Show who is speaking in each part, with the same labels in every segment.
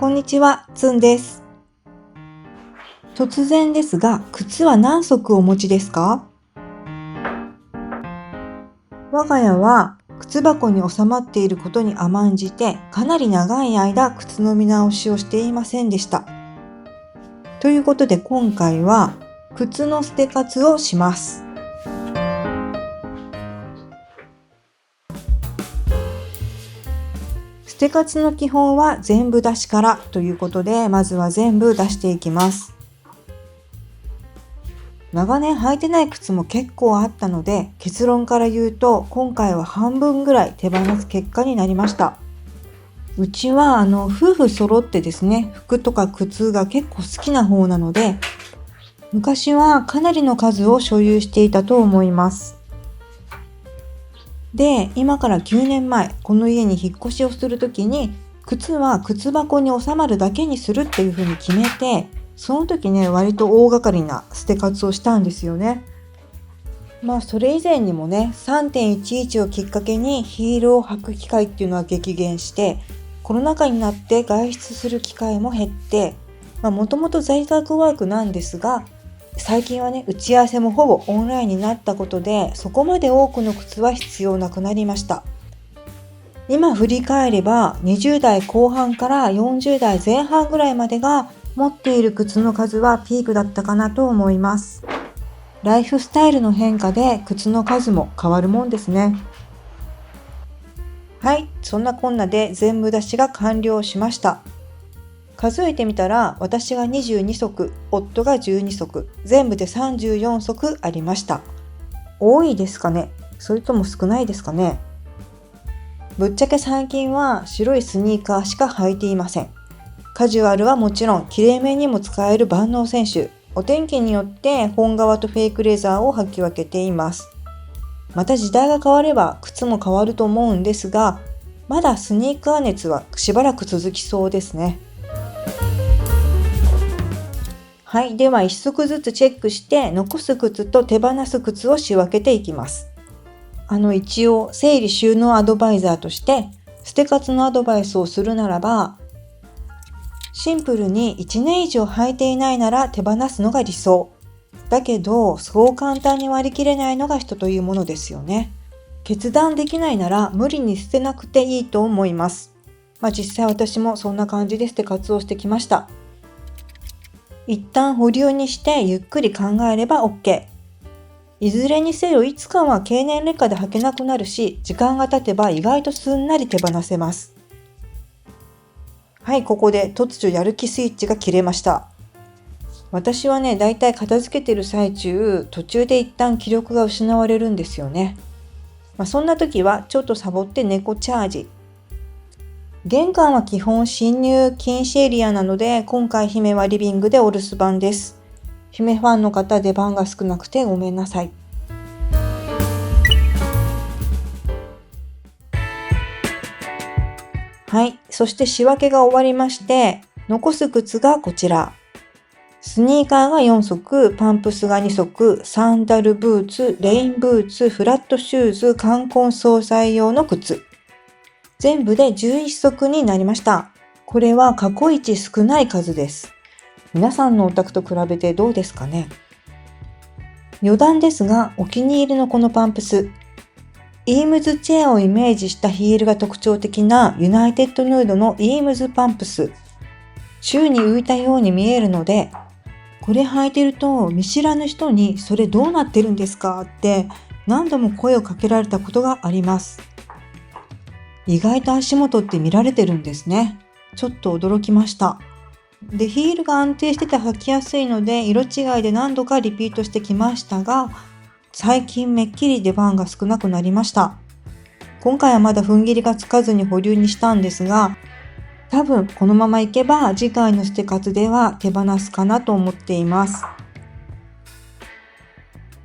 Speaker 1: こんにちは、つんです。突然ですが、靴は何足お持ちですか？我が家は靴箱に収まっていることに甘んじて、かなり長い間靴の見直しをしていませんでした。ということで今回は靴の捨て活をします。捨て活の基本は全部出しからということで、まずは全部出していきます。長年履いてない靴も結構あったので、結論から言うと今回は半分ぐらい手放す結果になりました。うちは夫婦揃ってですね、服とか靴が結構好きな方なので、昔はかなりの数を所有していたと思います。で、今から9年前、この家に引っ越しをするときに、靴は靴箱に収まるだけにするっていうふうに決めて、その時ね、割と大掛かりな捨て活をしたんですよね。それ以前にもね、3.11 をきっかけにヒールを履く機会っていうのは激減して、コロナ禍になって外出する機会も減って、もともと在宅ワークなんですが、最近はね、打ち合わせもほぼオンラインになったことで、そこまで多くの靴は必要なくなりました。今振り返れば、20代後半から40代前半ぐらいまでが持っている靴の数はピークだったかなと思います。ライフスタイルの変化で靴の数も変わるもんですね。はい、そんなこんなで全部出しが完了しました。数えてみたら私が22足、夫が12足、全部で34足ありました。多いですかね？それとも少ないですかね？ぶっちゃけ最近は白いスニーカーしか履いていません。カジュアルはもちろん、きれいめにも使える万能選手。お天気によって本革とフェイクレザーを履き分けています。また時代が変われば靴も変わると思うんですが、まだスニーカー熱はしばらく続きそうですね。はい、では1足ずつチェックして、残す靴と手放す靴を仕分けていきます。一応整理収納アドバイザーとして捨て活のアドバイスをするならば、シンプルに1年以上履いていないなら手放すのが理想。だけど、そう簡単に割り切れないのが人というものですよね。決断できないなら無理に捨てなくていいと思います。実際私もそんな感じで捨て活をしてきました。一旦保留にしてゆっくり考えれば OK。いずれにせよいつかは経年劣化で履けなくなるし、時間が経てば意外とすんなり手放せます。はい、ここで突如やる気スイッチが切れました。私はね、だいたい片付けてる最中、途中で一旦気力が失われるんですよね。そんな時はちょっとサボって猫チャージ。玄関は基本侵入禁止エリアなので、今回姫はリビングでお留守番です。姫ファンの方、出番が少なくてごめんなさい。はい、そして仕分けが終わりまして、残す靴がこちら。スニーカーが4足、パンプスが2足、サンダルブーツ、レインブーツ、フラットシューズ、冠婚葬祭用の靴。全部で11足になりました。これは過去一少ない数です。皆さんのお宅と比べてどうですかね？余談ですが、お気に入りのこのパンプス。イームズチェアをイメージしたヒールが特徴的なユナイテッドヌードのイームズパンプス。宙に浮いたように見えるので、これ履いてると見知らぬ人にそれどうなってるんですかって何度も声をかけられたことがあります。意外と足元って見られてるんですね。ちょっと驚きました。で、ヒールが安定してて履きやすいので、色違いで何度かリピートしてきましたが、最近めっきり出番が少なくなりました。今回はまだ踏ん切りがつかずに保留にしたんですが、多分このままいけば次回の捨て活では手放すかなと思っています。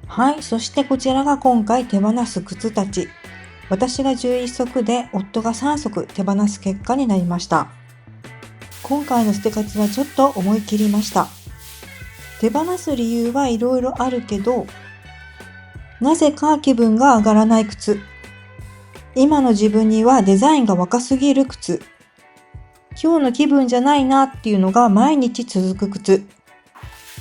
Speaker 1: はい、そしてこちらが今回手放す靴たち。私が11足で夫が3足手放す結果になりました。今回の捨て活はちょっと思い切りました。手放す理由はいろいろあるけど、なぜか気分が上がらない靴。今の自分にはデザインが若すぎる靴。今日の気分じゃないなっていうのが毎日続く靴。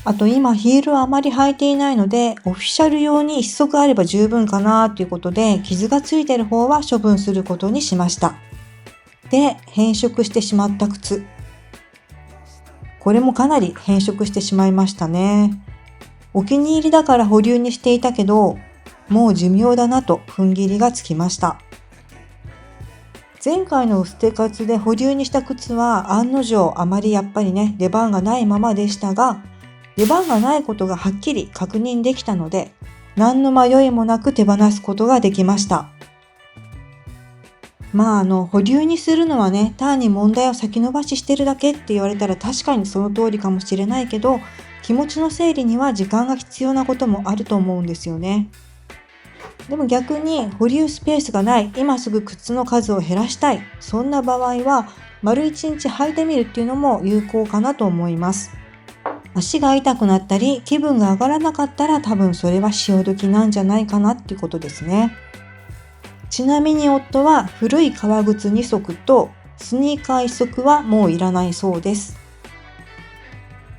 Speaker 1: あと今ヒールはあまり履いていないので、オフィシャル用に一足あれば十分かなということで、傷がついている方は処分することにしました。で、変色してしまった靴。これもかなり変色してしまいましたね。お気に入りだから保留にしていたけど、もう寿命だなと踏ん切りがつきました。前回の捨て活で保留にした靴は案の定あまりやっぱりね、出番がないままでしたが、出番がないことがはっきり確認できたので、何の迷いもなく手放すことができました。保留にするのはね、単に問題を先延ばししてるだけって言われたら確かにその通りかもしれないけど、気持ちの整理には時間が必要なこともあると思うんですよね。でも逆に保留スペースがない、今すぐ靴の数を減らしたい、そんな場合は丸一日履いてみるっていうのも有効かなと思います。足が痛くなったり気分が上がらなかったら多分それは潮時なんじゃないかなっていうことですね。ちなみに夫は古い革靴2足とスニーカー1足はもういらないそうです。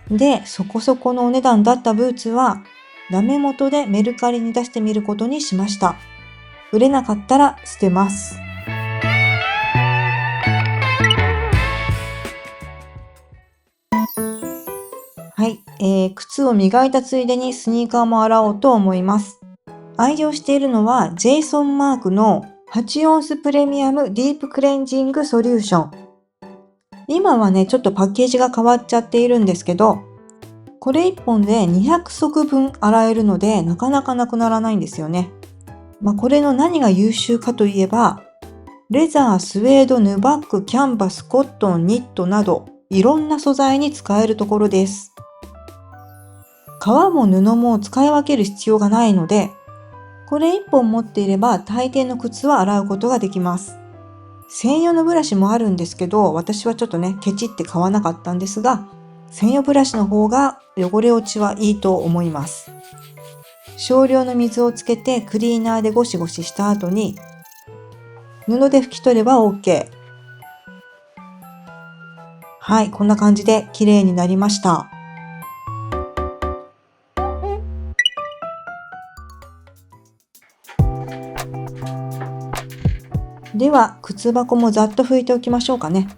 Speaker 1: で、そこそこのお値段だったブーツはダメ元でメルカリに出してみることにしました。売れなかったら捨てます。はい、靴を磨いたついでにスニーカーも洗おうと思います。愛用しているのはジェイソンマークの8オンスプレミアムディープクレンジングソリューション。今はね、ちょっとパッケージが変わっちゃっているんですけど、これ1本で200足分洗えるのでなかなかなくならないんですよね。これの何が優秀かといえば、レザー、スウェード、ヌバック、キャンバス、コットン、ニットなどいろんな素材に使えるところです。革も布も使い分ける必要がないので、これ1本持っていれば大抵の靴は洗うことができます。専用のブラシもあるんですけど、私はちょっとね、ケチって買わなかったんですが、専用ブラシの方が汚れ落ちはいいと思います。少量の水をつけてクリーナーでゴシゴシした後に布で拭き取れば OK。はい、こんな感じで綺麗になりました。では、靴箱もざっと拭いておきましょうかね。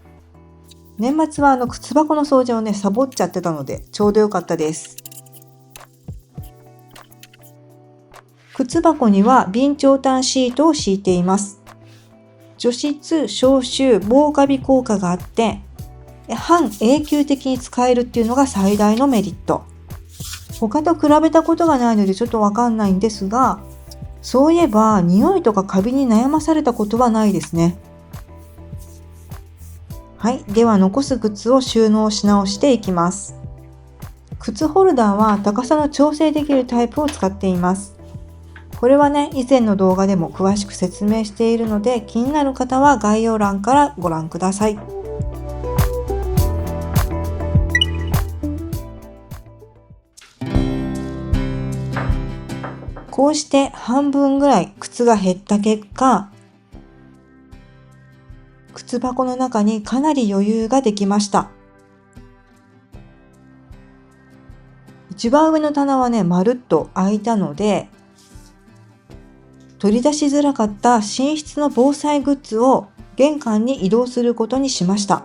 Speaker 1: 年末は靴箱の掃除をね、サボっちゃってたので、ちょうどよかったです。靴箱には備長炭シートを敷いています。除湿、消臭、防カビ効果があって、半永久的に使えるっていうのが最大のメリット。他と比べたことがないのでちょっとわかんないんですが、そういえば匂いとかカビに悩まされたことはないですね。はい、では残す靴を収納し直していきます。靴ホルダーは高さの調整できるタイプを使っています。これはね、以前の動画でも詳しく説明しているので、気になる方は概要欄からご覧ください。こうして半分ぐらい靴が減った結果、靴箱の中にかなり余裕ができました。一番上の棚はね、まるっと開いたので、取り出しづらかった寝室の防災グッズを玄関に移動することにしました。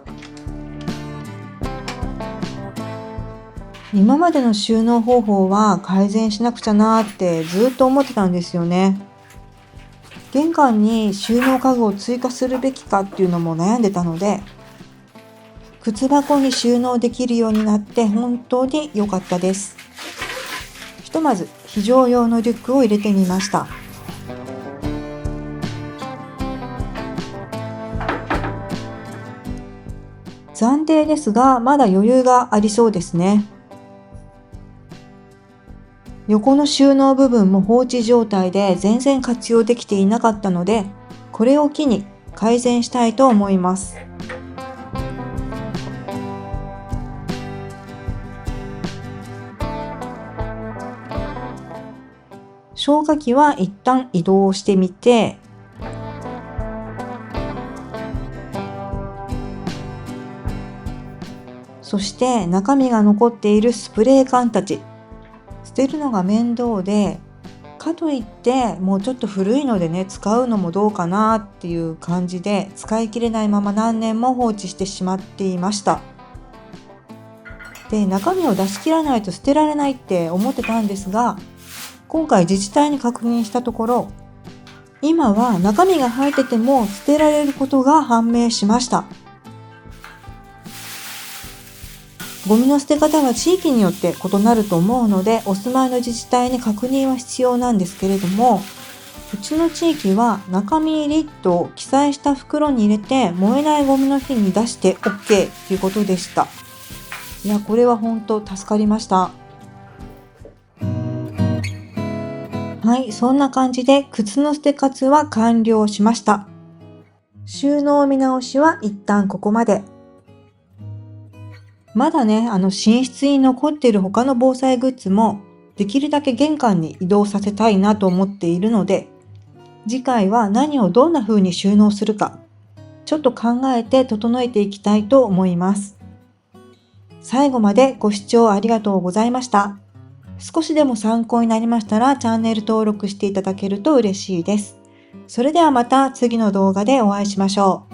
Speaker 1: 今までの収納方法は改善しなくちゃなーってずっと思ってたんですよね。玄関に収納家具を追加するべきかっていうのも悩んでたので、靴箱に収納できるようになって本当に良かったです。ひとまず非常用のリュックを入れてみました。暫定ですが、まだ余裕がありそうですね。横の収納部分も放置状態で全然活用できていなかったので、これを機に改善したいと思います。消火器は一旦移動してみて、そして中身が残っているスプレー缶たち。捨てるのが面倒で、かといってもうちょっと古いのでね、使うのもどうかなっていう感じで使い切れないまま何年も放置してしまっていました。で、中身を出し切らないと捨てられないって思ってたんですが、今回自治体に確認したところ、今は中身が入ってても捨てられることが判明しました。ゴミの捨て方は地域によって異なると思うので、お住まいの自治体に確認は必要なんですけれども、うちの地域は中身リットを記載した袋に入れて燃えないゴミの日に出して OK ということでした。いや、これは本当助かりました。はい、そんな感じで靴の捨て活は完了しました。収納見直しは一旦ここまで。まだね、寝室に残っている他の防災グッズもできるだけ玄関に移動させたいなと思っているので、次回は何をどんな風に収納するか、ちょっと考えて整えていきたいと思います。最後までご視聴ありがとうございました。少しでも参考になりましたらチャンネル登録していただけると嬉しいです。それではまた次の動画でお会いしましょう。